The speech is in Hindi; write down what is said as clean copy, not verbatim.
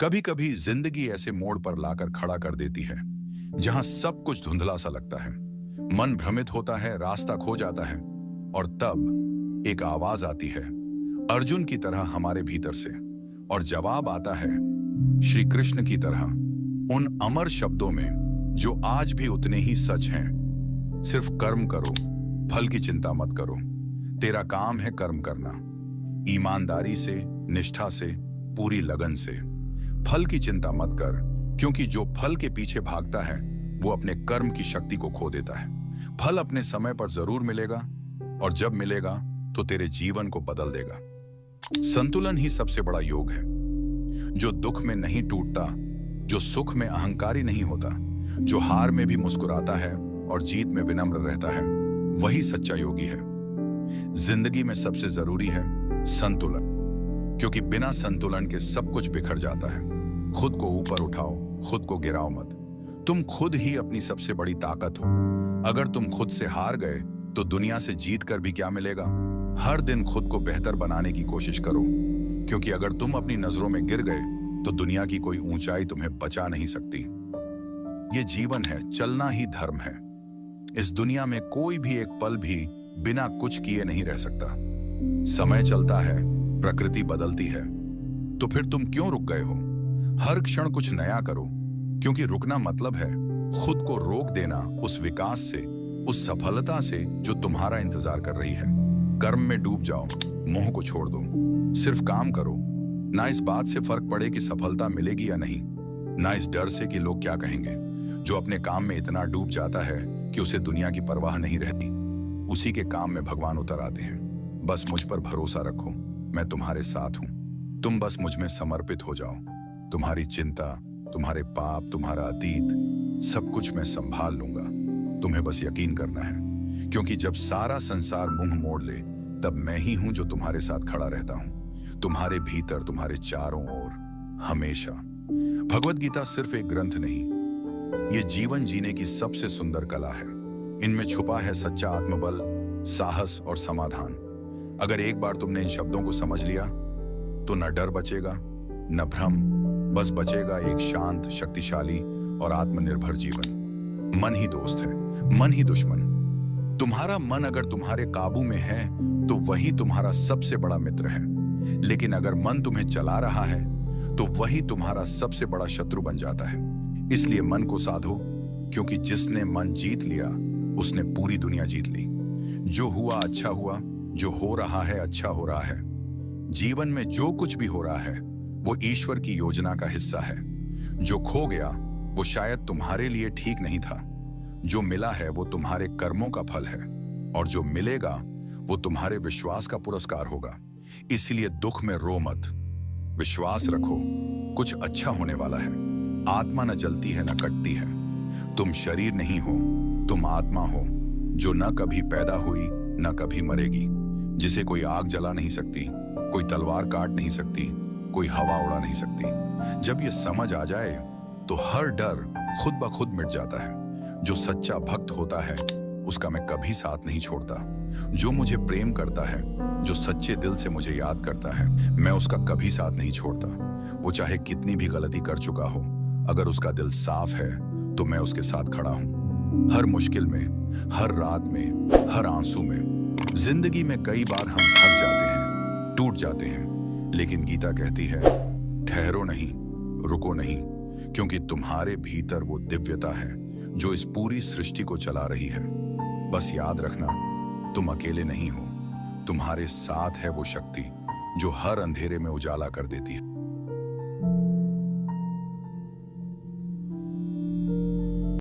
कभी कभी जिंदगी ऐसे मोड़ पर लाकर खड़ा कर देती है जहां सब कुछ धुंधला सा लगता है। मन भ्रमित होता है, रास्ता खो जाता है और तब एक आवाज आती है, अर्जुन की तरह हमारे भीतर से। और जवाब आता है श्री कृष्ण की तरह, उन अमर शब्दों में जो आज भी उतने ही सच हैं। सिर्फ कर्म करो, फल की चिंता मत करो। तेरा काम है कर्म करना, ईमानदारी से, निष्ठा से, पूरी लगन से। फल की चिंता मत कर, क्योंकि जो फल के पीछे भागता है वो अपने कर्म की शक्ति को खो देता है। फल अपने समय पर जरूर मिलेगा, और जब मिलेगा तो तेरे जीवन को बदल देगा। संतुलन ही सबसे बड़ा योग है। जो दुख में नहीं टूटता, जो सुख में अहंकारी नहीं होता, जो हार में भी मुस्कुराता है और जीत में विनम्र रहता है, वही सच्चा योगी है। जिंदगी में सबसे जरूरी है संतुलन, क्योंकि बिना संतुलन के सब कुछ बिखर जाता है। खुद को ऊपर उठाओ, खुद को गिराओ मत। तुम खुद ही अपनी सबसे बड़ी ताकत हो। अगर तुम खुद से हार गए तो दुनिया से जीत कर भी क्या मिलेगा। हर दिन खुद को बेहतर बनाने की कोशिश करो, क्योंकि अगर तुम अपनी नजरों में गिर गए तो दुनिया की कोई ऊंचाई तुम्हें बचा नहीं सकती। ये जीवन है, चलना ही धर्म है। इस दुनिया में कोई भी एक पल भी बिना कुछ किए नहीं रह सकता। समय चलता है, प्रकृति बदलती है, तो फिर तुम क्यों रुक गए हो। हर क्षण कुछ नया करो, क्योंकि रुकना मतलब है खुद को रोक देना उस विकास से, उस सफलता से जो तुम्हारा इंतजार कर रही है। कर्म में डूब जाओ, मोह को छोड़ दो, सिर्फ काम करो। ना इस बात से फर्क पड़े कि सफलता मिलेगी या नहीं, ना इस डर से कि लोग क्या कहेंगे। जो अपने काम में इतना डूब जाता है कि उसे दुनिया की परवाह नहीं रहती, उसी के काम में भगवान उतर आते हैं। बस मुझ पर भरोसा रखो, मैं तुम्हारे साथ हूं। तुम बस मुझ में समर्पित हो जाओ। तुम्हारी चिंता, तुम्हारे पाप, तुम्हारा अतीत, सब कुछ मैं संभाल लूंगा। तुम्हें बस यकीन करना है, क्योंकि जब सारा संसार मुंह मोड़ ले, तब मैं ही हूं जो तुम्हारे साथ खड़ा रहता हूं, तुम्हारे भीतर, तुम्हारे चारों ओर, हमेशा। भगवत गीता सिर्फ एक ग्रंथ नहीं, ये जीवन जीने की सबसे सुंदर कला है। इनमें छुपा है सच्चा आत्मबल, साहस और समाधान। अगर एक बार तुमने इन शब्दों को समझ लिया तो न डर बचेगा, न भ्रम, बस बचेगा एक शांत, शक्तिशाली और आत्मनिर्भर जीवन। मन ही दोस्त है, मन ही दुश्मन। तुम्हारा मन अगर तुम्हारे काबू में है तो वही तुम्हारा सबसे बड़ा मित्र है, लेकिन अगर मन तुम्हें चला रहा है तो वही तुम्हारा सबसे बड़ा शत्रु बन जाता है। इसलिए मन को साधो, क्योंकि जिसने मन जीत लिया उसने पूरी दुनिया जीत ली। जो हुआ अच्छा हुआ, जो हो रहा है अच्छा हो रहा है। जीवन में जो कुछ भी हो रहा है वो ईश्वर की योजना का हिस्सा है। जो खो गया वो शायद तुम्हारे लिए ठीक नहीं था, जो मिला है वो तुम्हारे कर्मों का फल है, और जो मिलेगा वो तुम्हारे विश्वास का पुरस्कार होगा। इसलिए दुख में रो मत, विश्वास रखो, कुछ अच्छा होने वाला है। आत्मा न जलती है न कटती है। तुम शरीर नहीं हो, तुम आत्मा हो, जो न कभी पैदा हुई न कभी मरेगी, जिसे कोई आग जला नहीं सकती, कोई तलवार काट नहीं सकती, कोई हवा उड़ा नहीं सकती। जब ये समझ आ जाए तो हर डर खुद ब खुद मिट जाता है। जो सच्चा भक्त होता है उसका मैं कभी साथ नहीं छोड़ता। जो मुझे प्रेम करता है, जो सच्चे दिल से मुझे याद करता है, मैं उसका कभी साथ नहीं छोड़ता। वो चाहे कितनी भी गलती कर चुका हो, अगर उसका दिल साफ है तो मैं उसके साथ खड़ा हूं। हर मुश्किल में, हर रात में, हर आंसू में। जिंदगी में कई बार हम थक जाते हैं, टूट जाते हैं, लेकिन गीता कहती है ठहरो नहीं, रुको नहीं, क्योंकि तुम्हारे भीतर वो दिव्यता है जो इस पूरी सृष्टि को चला रही है। बस याद रखना, तुम अकेले नहीं हो, तुम्हारे साथ है वो शक्ति जो हर अंधेरे में उजाला कर देती है।